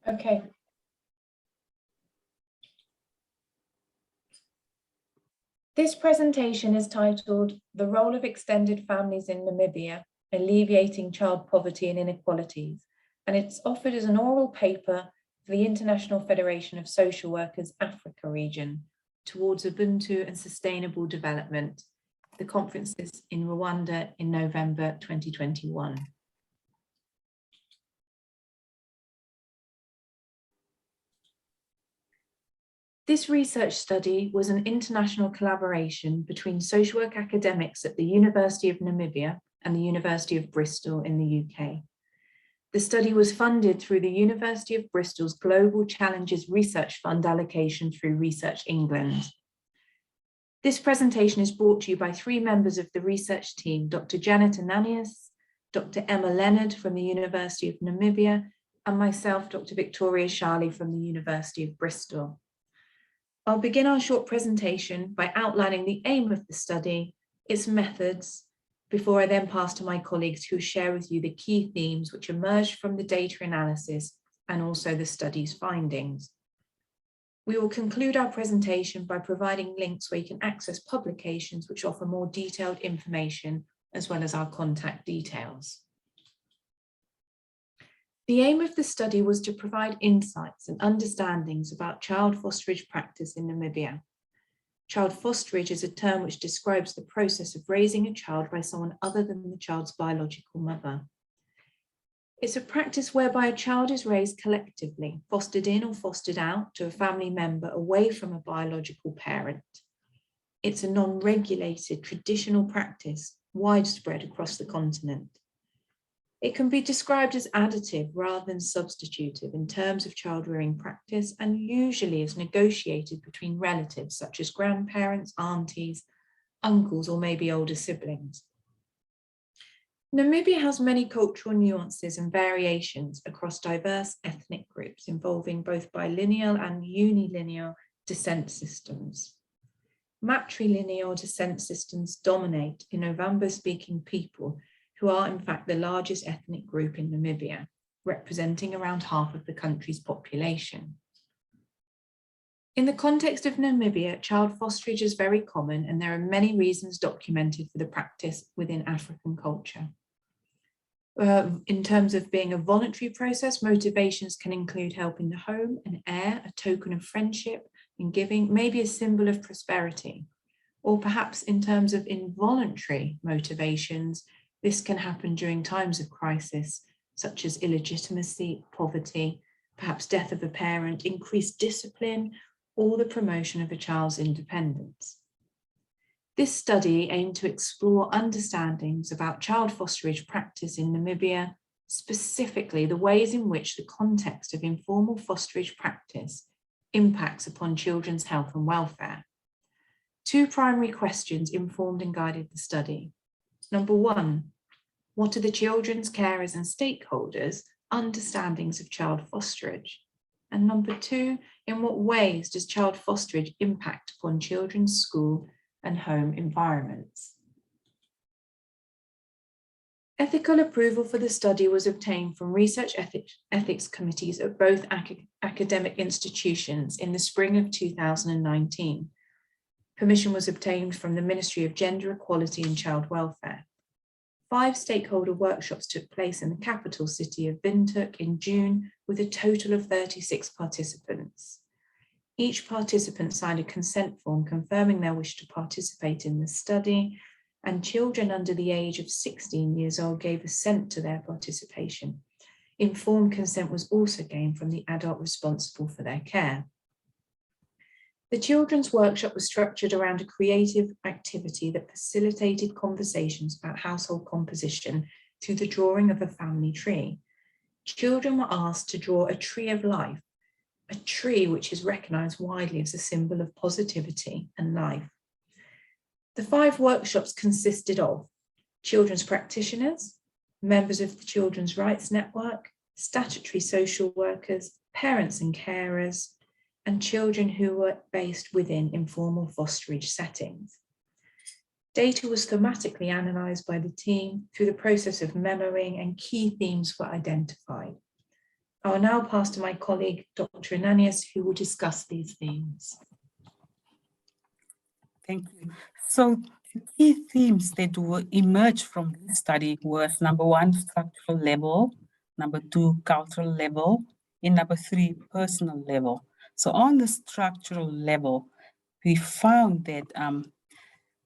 Okay. This presentation is titled "The Role of Extended Families in Namibia, Alleviating Child Poverty and Inequalities," and it's offered as an oral paper for the International Federation of Social Workers Africa region towards Ubuntu and Sustainable Development. The conference is in Rwanda in November 2021. This research study was an international collaboration between social work academics at the University of Namibia and the University of Bristol in the UK. The study was funded through the University of Bristol's Global Challenges Research Fund allocation through Research England. This presentation is brought to you by three members of the research team, Dr. Janet Ananias, Dr. Emma Leonard from the University of Namibia, and myself, Dr. Victoria Sharley from the University of Bristol. I'll begin our short presentation by outlining the aim of the study, its methods, before I then pass to my colleagues who share with you the key themes which emerged from the data analysis and also the study's findings. We will conclude our presentation by providing links where you can access publications which offer more detailed information as well as our contact details. The aim of the study was to provide insights and understandings about child fosterage practice in Namibia. Child fosterage is a term which describes the process of raising a child by someone other than the child's biological mother. It's a practice whereby a child is raised collectively, fostered in or fostered out to a family member away from a biological parent. It's a non-regulated traditional practice widespread across the continent. It can be described as additive rather than substitutive in terms of child rearing practice, and usually is negotiated between relatives such as grandparents, aunties, uncles, or maybe older siblings. Namibia has many cultural nuances and variations across diverse ethnic groups involving both bilineal and unilineal descent systems. Matrilineal descent systems dominate in Ovambo-speaking people, who are in fact the largest ethnic group in Namibia, representing around half of the country's population. In the context of Namibia, child fosterage is very common, and there are many reasons documented for the practice within African culture. In terms of being a voluntary process, motivations can include help in the home, an heir, a token of friendship and giving, maybe a symbol of prosperity. Or perhaps in terms of involuntary motivations, this can happen during times of crisis, such as illegitimacy, poverty, perhaps death of a parent, increased discipline, or the promotion of a child's independence. This study aimed to explore understandings about child fosterage practice in Namibia, specifically the ways in which the context of informal fosterage practice impacts upon children's health and welfare. Two primary questions informed and guided the study. Number one, what are the children's carers and stakeholders' understandings of child fosterage? And number two, in what ways does child fosterage impact upon children's school and home environments? Ethical approval for the study was obtained from research ethics committees at both academic institutions in the spring of 2019. Permission was obtained from the Ministry of Gender Equality and Child Welfare. 5 stakeholder workshops took place in the capital city of Windhoek in June with a total of 36 participants. Each participant signed a consent form confirming their wish to participate in the study, and children under the age of 16 years old gave assent to their participation. Informed consent was also gained from the adult responsible for their care. The children's workshop was structured around a creative activity that facilitated conversations about household composition through the drawing of a family tree. Children were asked to draw a tree of life, a tree which is recognised widely as a symbol of positivity and life. The 5 workshops consisted of children's practitioners, members of the Children's Rights Network, statutory social workers, parents and carers, and children who were based within informal fosterage settings. Data was thematically analysed by the team through the process of memoing, and key themes were identified. I will now pass to my colleague, Dr. Ananias, who will discuss these themes. Thank you. So the key themes that will emerge from this study was number one, structural level, number two, cultural level, and number three, personal level. So on the structural level, we found that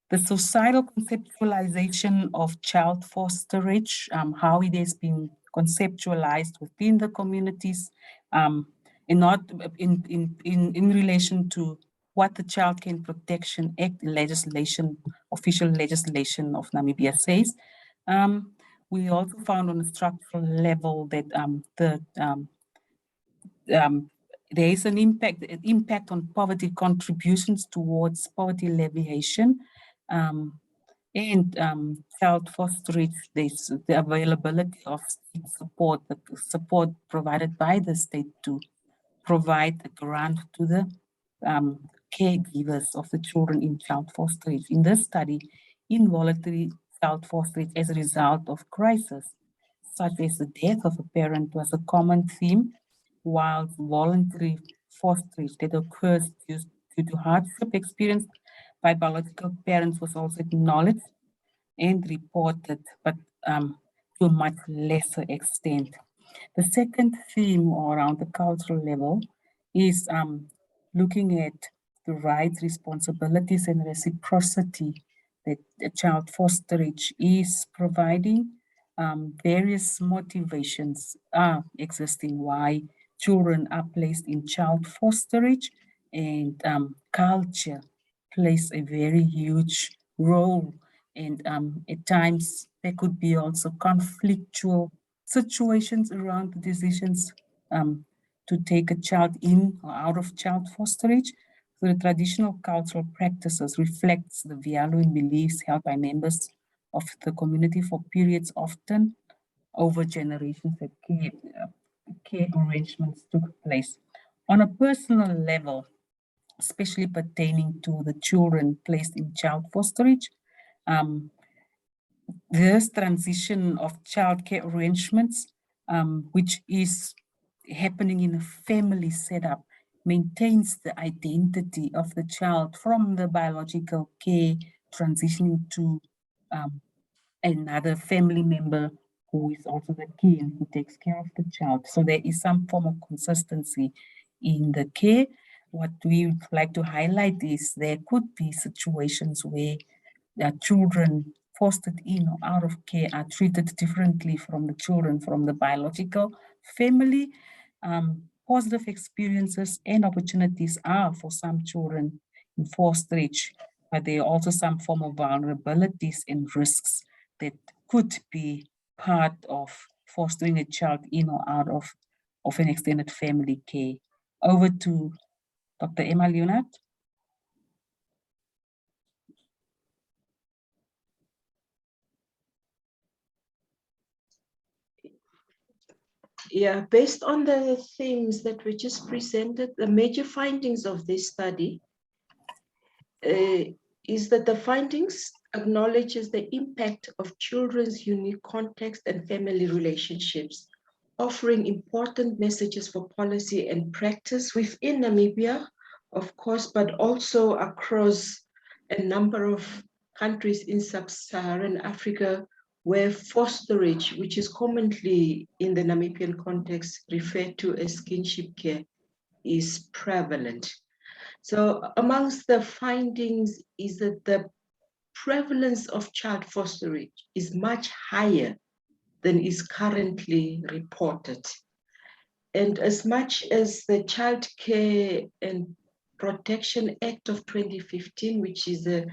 the societal conceptualization of child fosterage, how it has been conceptualized within the communities, and not in relation to what the Child Care Protection Act legislation, official legislation of Namibia says. We also found on a structural level that there is an impact on poverty contributions towards poverty alleviation, and child fosterage. There's the availability of state support, the support provided by the state to provide a grant to the caregivers of the children in child fosterage. In this study, involuntary child fosterage as a result of crisis, such as the death of a parent, was a common theme, while voluntary fosterage that occurs due to hardship experienced by biological parents was also acknowledged and reported, but to a much lesser extent. The second theme around the cultural level is looking at the rights, responsibilities, and reciprocity that the child fosterage is providing. Various motivations are existing why children are placed in child fosterage, and culture plays a very huge role. And at times there could be also conflictual situations around the decisions to take a child in or out of child fosterage. So the traditional cultural practices reflects the value and beliefs held by members of the community for periods often over generations that care arrangements took place. On a personal level, especially pertaining to the children placed in child fosterage, this transition of childcare arrangements, which is happening in a family setup, maintains the identity of the child from the biological care, transitioning to another family member who is also the care and who takes care of the child. So there is some form of consistency in the care. What we would like to highlight is there could be situations where children fostered in or out of care are treated differently from the children from the biological family. Positive experiences and opportunities are for some children in fosterage, but there are also some form of vulnerabilities and risks that could be part of fostering a child in or out of an extended family care. Over to Dr. Emma Leonard. Yeah, based on the themes that we just presented, the major findings of this study is that the findings acknowledges the impact of children's unique context and family relationships, offering important messages for policy and practice within Namibia, of course, but also across a number of countries in sub-Saharan Africa, where fosterage, which is commonly in the Namibian context referred to as kinship care, is prevalent. So amongst the findings is that the prevalence of child fosterage is much higher than is currently reported. And as much as the Child Care and Protection Act of 2015, which is a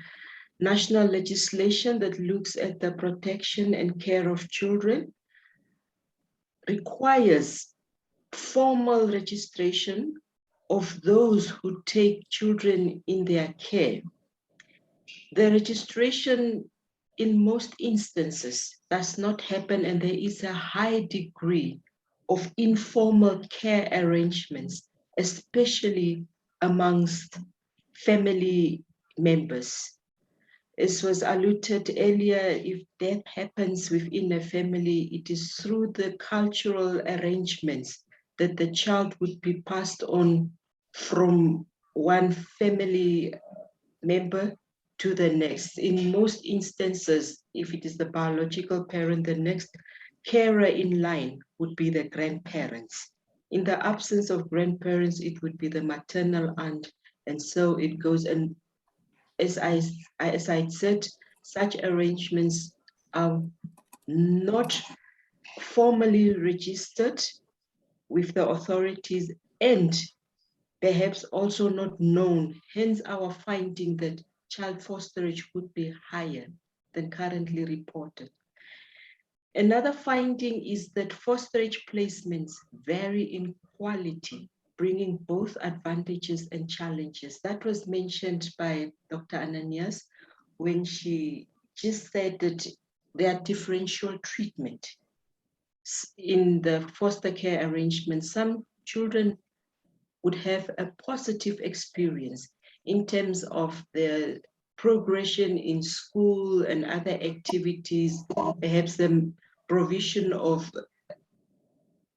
national legislation that looks at the protection and care of children, requires formal registration of those who take children in their care. The registration in most instances does not happen, and there is a high degree of informal care arrangements, especially amongst family members. As was alluded earlier, if death happens within a family, it is through the cultural arrangements that the child would be passed on from one family member to the next. In most instances, if it is the biological parent, the next carer in line would be the grandparents. In the absence of grandparents, it would be the maternal aunt, and so it goes. And as I said, such arrangements are not formally registered with the authorities and perhaps also not known, hence our finding that child fosterage would be higher than currently reported. Another finding is that fosterage placements vary in quality, bringing both advantages and challenges. That was mentioned by Dr. Ananias when she just said that there are differential treatment in the foster care arrangement. Some children would have a positive experience in terms of their progression in school and other activities, perhaps the provision of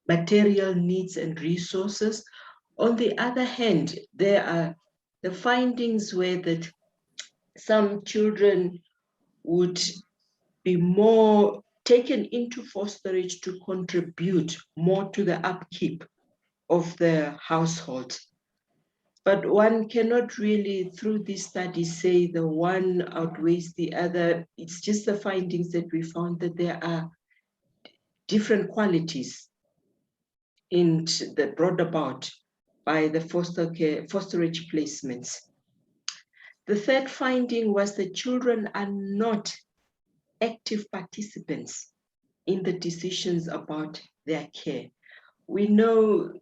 material needs and resources. On the other hand, there are the findings where that some children would be more taken into fosterage to contribute more to the upkeep of the household. But one cannot really, through these studies, say the one outweighs the other. It's just the findings that we found that there are different qualities that brought about by the fosterage placements. The third finding was that children are not active participants in the decisions about their care. We know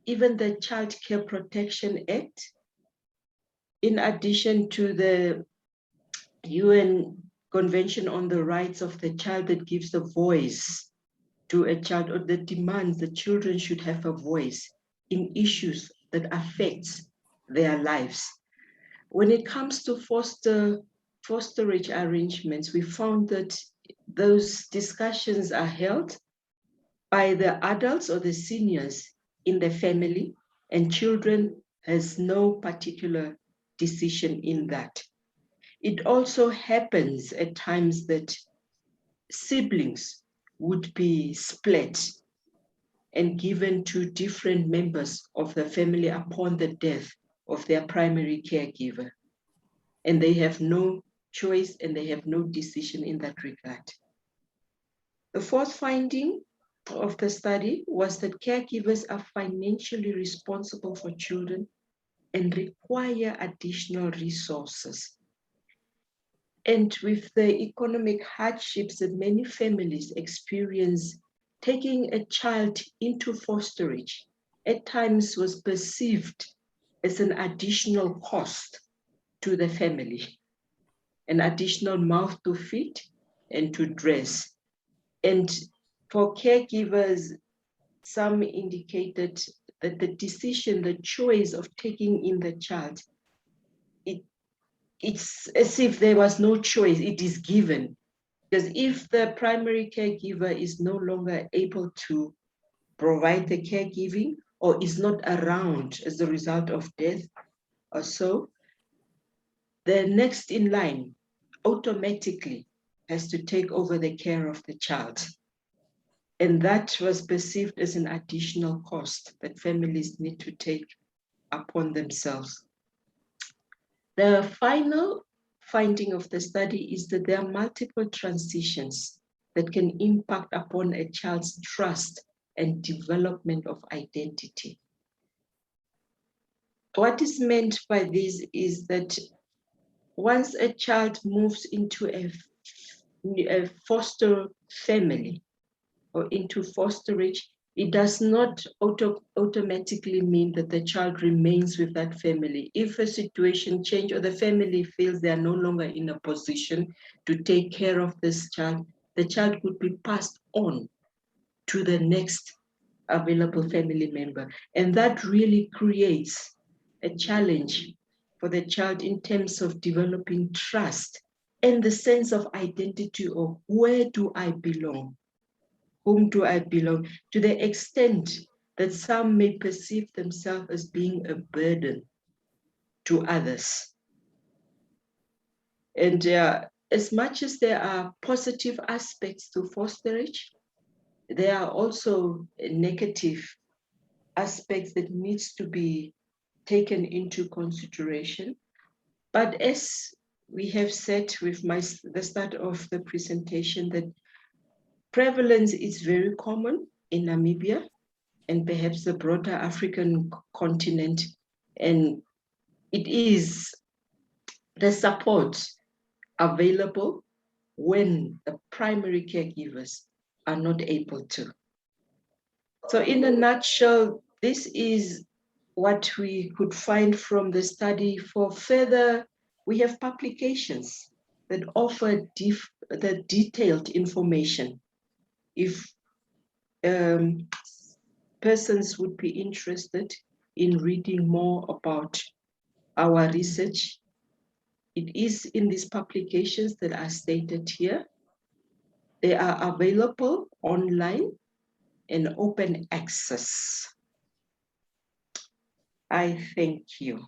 even the Child Care Protection Act, in addition to the UN Convention on the Rights of the Child that gives a voice to a child, or that demands that children should have a voice in issues that affects their lives. When it comes to fosterage arrangements, we found that those discussions are held by the adults or the seniors in the family, and children has no particular decision in that. It also happens at times that siblings would be split and given to different members of the family upon the death of their primary caregiver. And they have no choice and they have no decision in that regard. The fourth finding of the study was that caregivers are financially responsible for children and require additional resources. And with the economic hardships that many families experience, taking a child into fosterage at times was perceived as an additional cost to the family, an additional mouth to feed and to dress. And for caregivers, some indicated that the decision, the choice of taking in the child, it's as if there was no choice, it is given. Because if the primary caregiver is no longer able to provide the caregiving or is not around as a result of death or so, the next in line automatically has to take over the care of the child. And that was perceived as an additional cost that families need to take upon themselves. The final finding of the study is that there are multiple transitions that can impact upon a child's trust and development of identity. What is meant by this is that once a child moves into a foster family or into fosterage, it does not automatically mean that the child remains with that family. If a situation changes or the family feels they are no longer in a position to take care of this child, the child could be passed on to the next available family member. And that really creates a challenge for the child in terms of developing trust and the sense of identity of where do I belong? whom do I belong, to the extent that some may perceive themselves as being a burden to others. And as much as there are positive aspects to fosterage, there are also negative aspects that needs to be taken into consideration. But as we have said with the start of the presentation, that prevalence is very common in Namibia and perhaps the broader African continent. And it is the support available when the primary caregivers are not able to. So in a nutshell, this is what we could find from the study. For further, we have publications that offer the detailed information. If persons would be interested in reading more about our research, it is in these publications that are stated here. They are available online and open access. I thank you.